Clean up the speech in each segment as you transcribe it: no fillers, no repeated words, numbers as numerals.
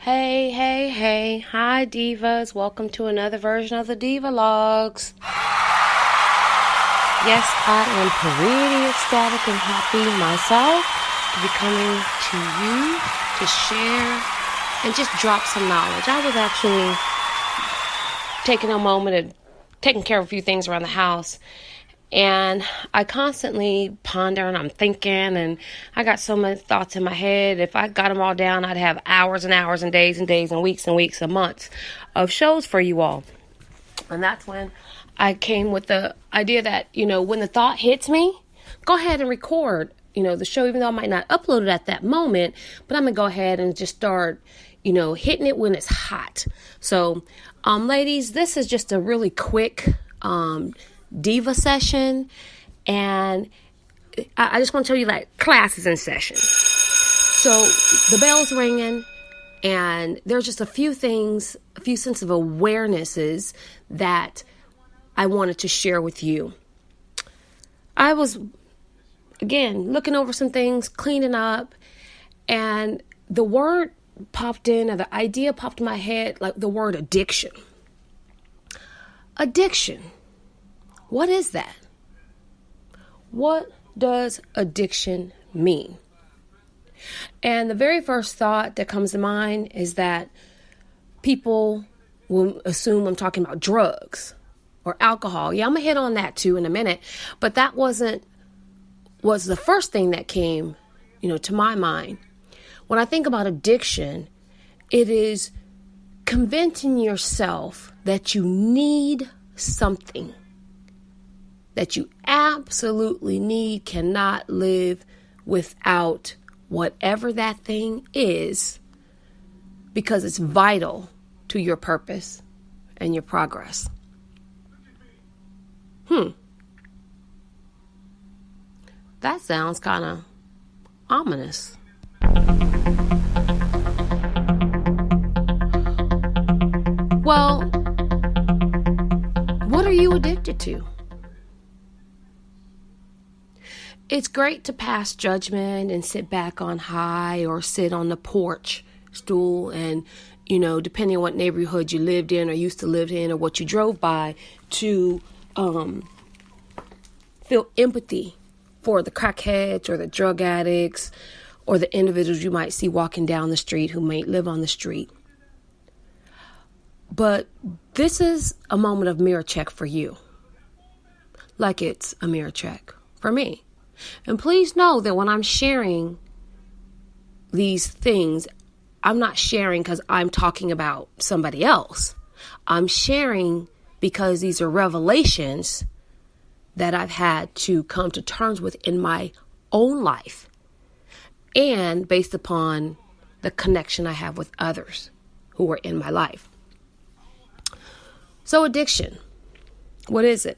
Hey, hey, hey. Hi, Divas. Welcome to another version of the Diva Logs. Yes, I am pretty ecstatic and happy myself to be coming to you to share and just drop some knowledge. I was actually taking a moment and taking care of a few things around the house. And I constantly ponder and I'm thinking and I got so many thoughts in my head. If I got them all down, I'd have hours and hours and days and weeks and months of shows for you all. And that's when I came with the idea that, when the thought hits me, go ahead and record, the show, even though I might not upload it at that moment, but I'm going to go ahead and just start, hitting it when it's hot. So, ladies, this is just a really quick, diva session, and I just want to tell you, like, class is in session. So the bell's ringing, and there's just a few things, a few sense of awarenesses that I wanted to share with you. I was, again, looking over some things, cleaning up, and the word popped in, or the idea popped in my head, like the word addiction. Addiction. What is that? What does addiction mean? And the very first thought that comes to mind is that people will assume I'm talking about drugs or alcohol. Yeah, I'm going to hit on that too in a minute. But that was the first thing that came, to my mind. When I think about addiction, it is convincing yourself that you need something that you absolutely need, cannot live without whatever that thing is, because it's vital to your purpose and your progress. That sounds kind of ominous. Well, what are you addicted to? It's great to pass judgment and sit back on high or sit on the porch stool and, depending on what neighborhood you lived in or used to live in or what you drove by, to feel empathy for the crackheads or the drug addicts or the individuals you might see walking down the street who may live on the street. But this is a moment of mirror check for you, like it's a mirror check for me. And please know that when I'm sharing these things, I'm not sharing because I'm talking about somebody else. I'm sharing because these are revelations that I've had to come to terms with in my own life and based upon the connection I have with others who are in my life. So addiction, what is it?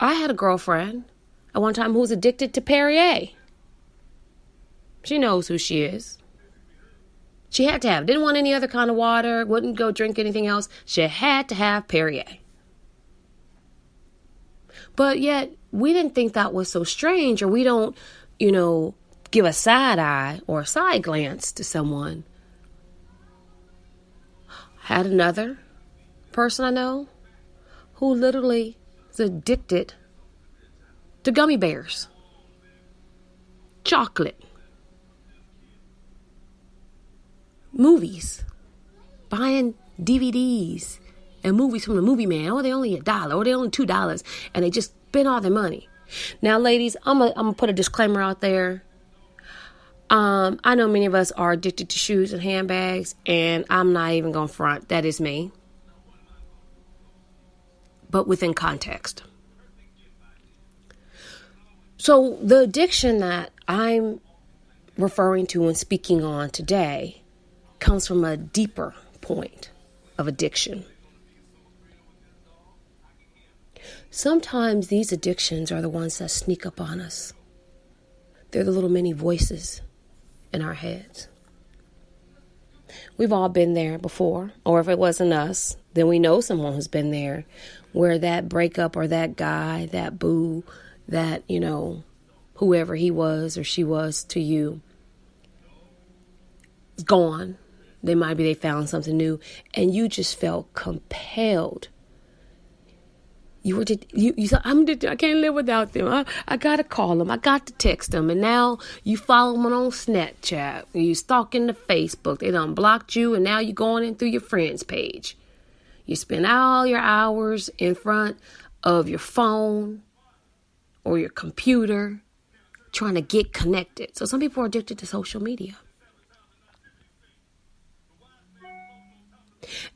I had a girlfriend at one time who was addicted to Perrier. She knows who she is. She had to have, didn't want any other kind of water, wouldn't go drink anything else. She had to have Perrier. But yet, we didn't think that was so strange, or we don't, give a side eye or a side glance to someone. Had another person I know who literally is addicted to gummy bears, chocolate, movies, buying DVDs and movies from the movie man. Oh, they're only $1 or they're only $2, and they just spend all their money. Now, ladies, I'm gonna put a disclaimer out there. I know many of us are addicted to shoes and handbags, and I'm not even gonna front. That is me. But within context. So the addiction that I'm referring to and speaking on today comes from a deeper point of addiction. Sometimes these addictions are the ones that sneak up on us. They're the little mini voices in our heads. We've all been there before, or if it wasn't us, then we know someone who's been there, where that breakup or that guy, that boo, that, whoever he was or she was to you, gone. They found something new, and you just felt compelled. You said, I can't live without them. I got to call them. I got to text them. And now you follow them on Snapchat. You stalking the Facebook. They done blocked you, and now you're going in through your friends page. You spend all your hours in front of your phone or your computer trying to get connected. So some people are addicted to social media.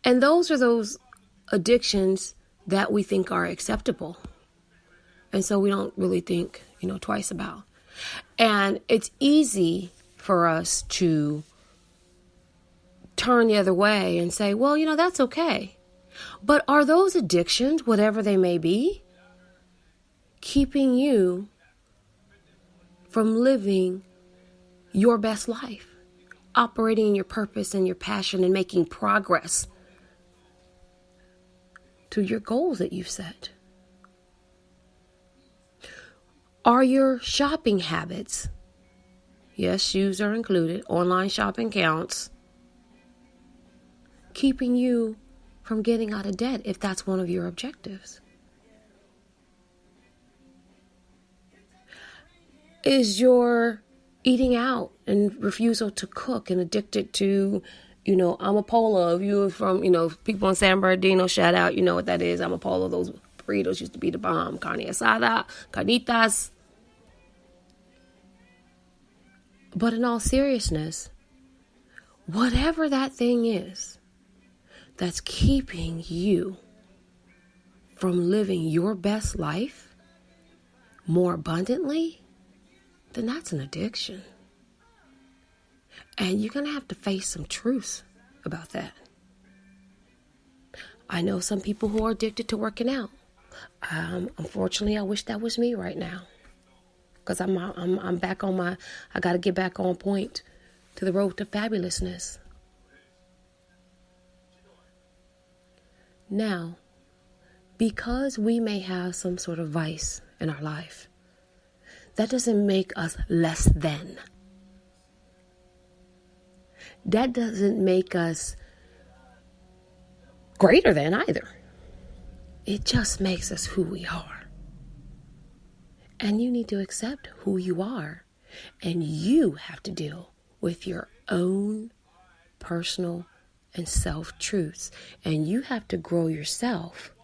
And those are those addictions that we think are acceptable. And so we don't really think, twice about. And it's easy for us to turn the other way and say, well, that's okay. But are those addictions, whatever they may be, keeping you from living your best life, operating in your purpose and your passion and making progress to your goals that you've set? Are your shopping habits, yes, shoes are included, online shopping counts, keeping you from getting out of debt if that's one of your objectives? Is your eating out and refusal to cook and addicted to, Amapola? If you're from, people in San Bernardino, shout out, you know what that is. Amapola, those burritos used to be the bomb. Carne asada, carnitas. But in all seriousness, whatever that thing is that's keeping you from living your best life more abundantly, then that's an addiction. And you're going to have to face some truths about that. I know some people who are addicted to working out. Unfortunately, I wish that was me right now. Because I'm back on I got to get back on point to the road to fabulousness. Now, because we may have some sort of vice in our life, that doesn't make us less than. That doesn't make us greater than either. It just makes us who we are. And you need to accept who you are. And you have to deal with your own personal and self-truths. And you have to grow yourself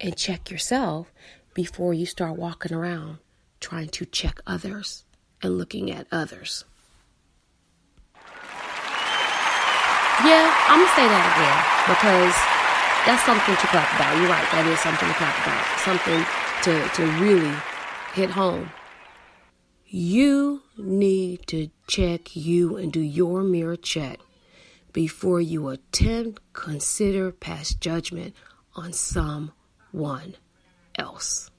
and check yourself before you start walking around trying to check others and looking at others. Yeah, I'm going to say that again because that's something to clap about. You're right, that is something to clap about. Something to really hit home. You need to check you and do your mirror check before you attempt, consider, pass judgment on someone else.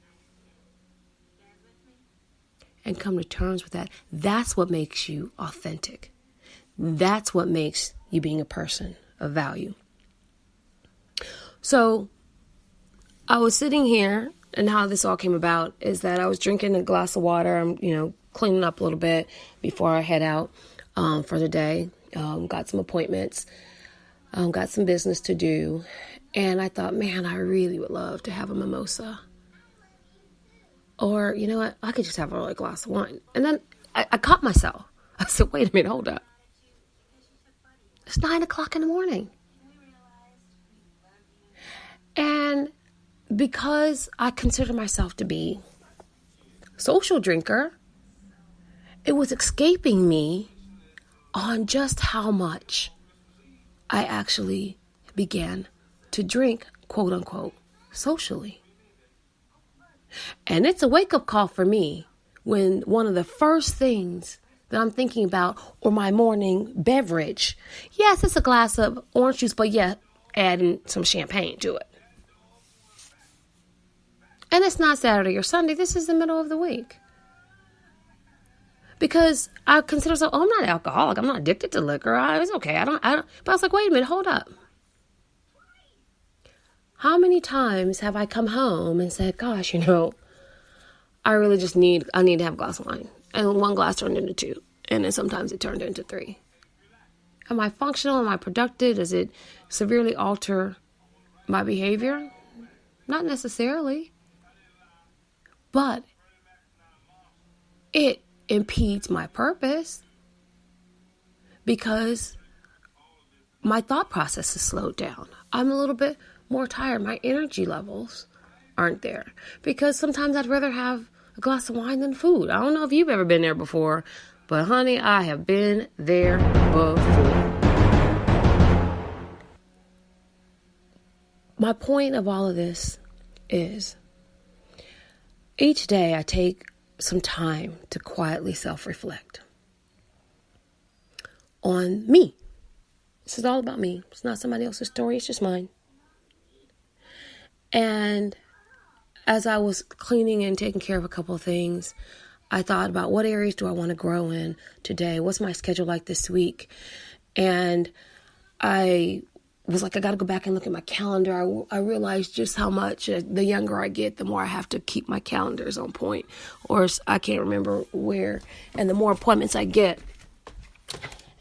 And come to terms with that. That's what makes you authentic. That's what makes you being a person of value. So I was sitting here, and how this all came about is that I was drinking a glass of water. I'm, cleaning up a little bit before I head out for the day. Got some appointments, got some business to do. And I thought, man, I really would love to have a mimosa. Or, you know what, I could just have a glass of wine. And then I caught myself. I said, wait a minute, hold up. It's 9:00 in the morning. And because I consider myself to be a social drinker, it was escaping me on just how much I actually began to drink, quote unquote, socially. And it's a wake-up call for me when one of the first things that I'm thinking about, or my morning beverage, yes, it's a glass of orange juice, but yeah, adding some champagne to it. And it's not Saturday or Sunday. This is the middle of the week. Because I consider myself, I'm not an alcoholic. I'm not addicted to liquor. It's okay. I don't. But I was like, wait a minute, hold up. How many times have I come home and said, gosh, I really just need to have a glass of wine. And one glass turned into two. And then sometimes it turned into three. Am I functional? Am I productive? Does it severely alter my behavior? Not necessarily. But it impedes my purpose because my thought process is slowed down. I'm a little bit more tired. My energy levels aren't there because sometimes I'd rather have a glass of wine than food. I don't know if you've ever been there before, but honey, I have been there before. My point of all of this is each day I take some time to quietly self-reflect on me. This is all about me. It's not somebody else's story. It's just mine. And as I was cleaning and taking care of a couple of things, I thought about what areas do I want to grow in today? What's my schedule like this week? And I was like, I got to go back and look at my calendar. I realized just how much the younger I get, the more I have to keep my calendars on point, or I can't remember where. And the more appointments I get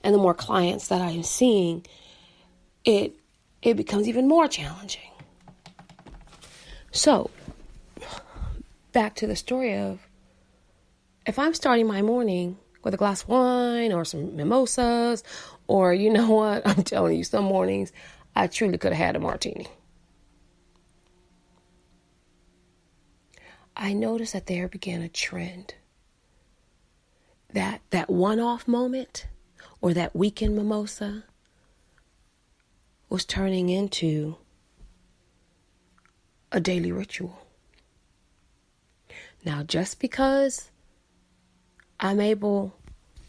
and the more clients that I am seeing, it becomes even more challenging. So back to the story of, if I'm starting my morning with a glass of wine or some mimosas, or you know what, I'm telling you, some mornings I truly could have had a martini. I noticed that there began a trend. That one-off moment or that weekend mimosa was turning into a daily ritual. Now, just because I'm able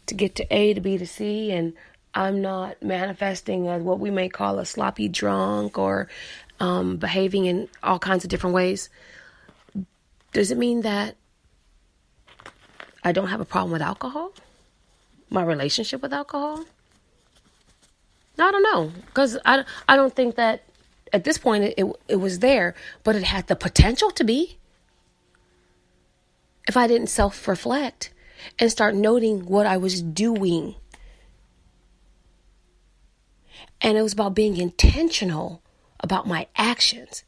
to get to A to B to C and I'm not manifesting as what we may call a sloppy drunk or behaving in all kinds of different ways, does it mean that I don't have a problem with alcohol? My relationship with alcohol? No, I don't know. Because I don't think that at this point it was there, but it had the potential to be. If I didn't self-reflect and start noting what I was doing. And it was about being intentional about my actions.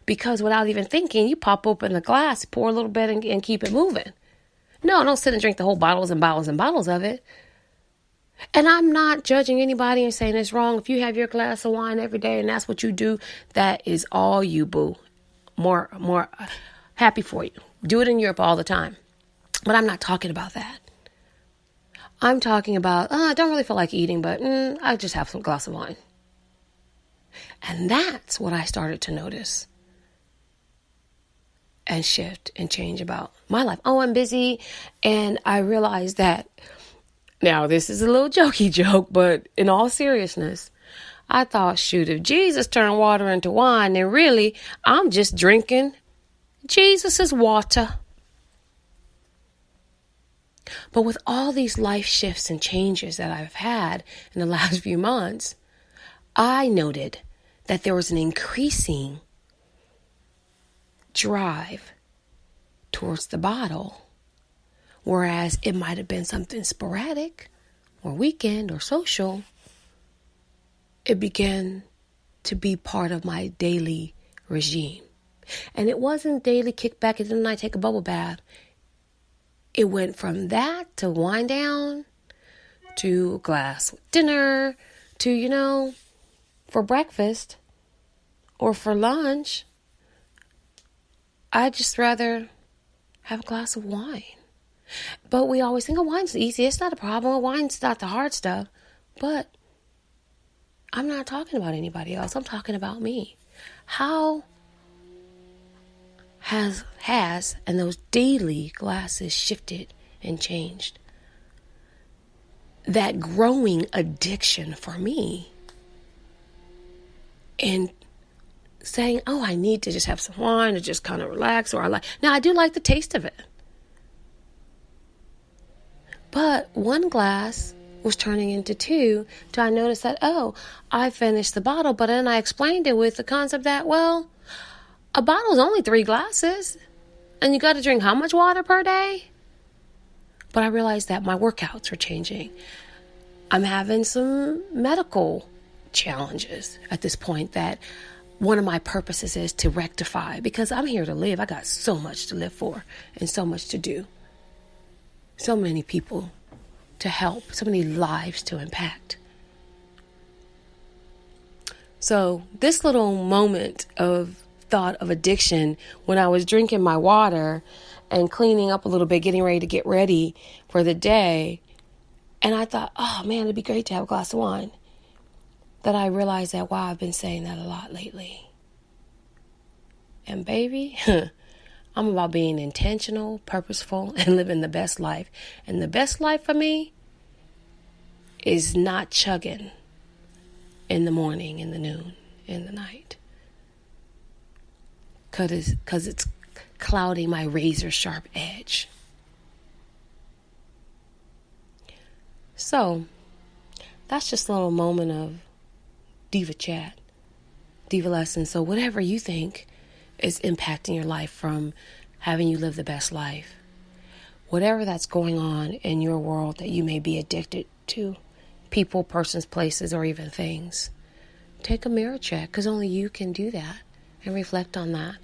Because without even thinking, you pop open a glass, pour a little bit and keep it moving. No, don't sit and drink the whole bottles and bottles and bottles of it. And I'm not judging anybody and saying it's wrong. If you have your glass of wine every day and that's what you do, that is all you, boo. More happy for you. Do it in Europe all the time. But I'm not talking about that. I'm talking about, I don't really feel like eating, but I just have some glass of wine. And that's what I started to notice and shift and change about my life. Oh, I'm busy. And I realized that, now this is a little jokey joke, but in all seriousness, I thought, shoot, if Jesus turned water into wine, then really I'm just drinking Jesus' water. But with all these life shifts and changes that I've had in the last few months, I noted that there was an increasing drive towards the bottle, whereas it might have been something sporadic or weekend or social. It began to be part of my daily regime. And it wasn't daily kickback and then I take a bubble bath. It went from that to wind down, to a glass with dinner, to, for breakfast or for lunch. I'd just rather have a glass of wine. But we always think, wine's easy. It's not a problem. Wine's not the hard stuff. But I'm not talking about anybody else. I'm talking about me. How has and those daily glasses shifted and changed? That growing addiction for me in saying, I need to just have some wine to just kind of relax, or now I do like the taste of it. But one glass was turning into two till I noticed that, I finished the bottle, but then I explained it with the concept that, a bottle is only 3 glasses, and you got to drink how much water per day? But I realized that my workouts were changing. I'm having some medical challenges at this point that one of my purposes is to rectify, because I'm here to live. I got so much to live for and so much to do. So many people to help, so many lives to impact. So this little moment of thought of addiction, when I was drinking my water and cleaning up a little bit, getting ready to get ready for the day, and I thought, oh man, it'd be great to have a glass of wine, that I realized that, wow, I've been saying that a lot lately. And baby, I'm about being intentional, purposeful, and living the best life. And the best life for me is not chugging in the morning, in the noon, in the night. Because it's clouding my razor sharp edge. So, that's just a little moment of Diva Chat, Diva Lesson. So whatever you think is impacting your life from having you live the best life, whatever that's going on in your world that you may be addicted to, people, persons, places, or even things, take a mirror check, because only you can do that, and reflect on that.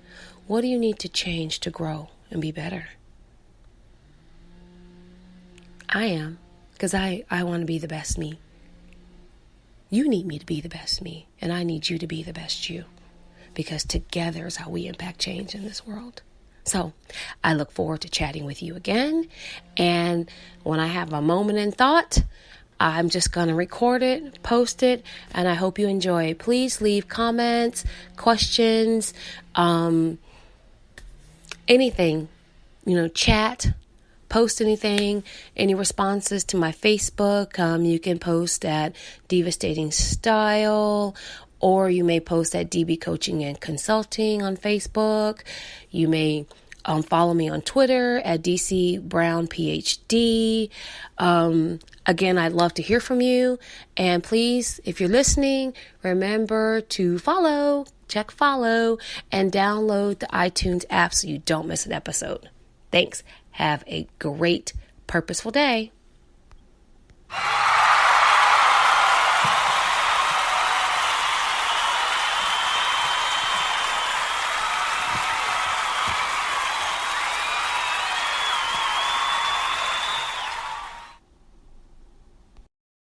What do you need to change to grow and be better? I am, because I want to be the best me. You need me to be the best me, and I need you to be the best you, because together is how we impact change in this world. So I look forward to chatting with you again. And when I have a moment in thought, I'm just going to record it, post it, and I hope you enjoy. Please leave comments, questions, anything, chat, post anything, any responses to my Facebook. You can post at Devastating Style, or you may post at DB Coaching and Consulting on Facebook. You may follow me on Twitter at DC Brown PhD. Again, I'd love to hear from you. And please, if you're listening, remember to check follow, and download the iTunes app so you don't miss an episode. Thanks. Have a great, purposeful day.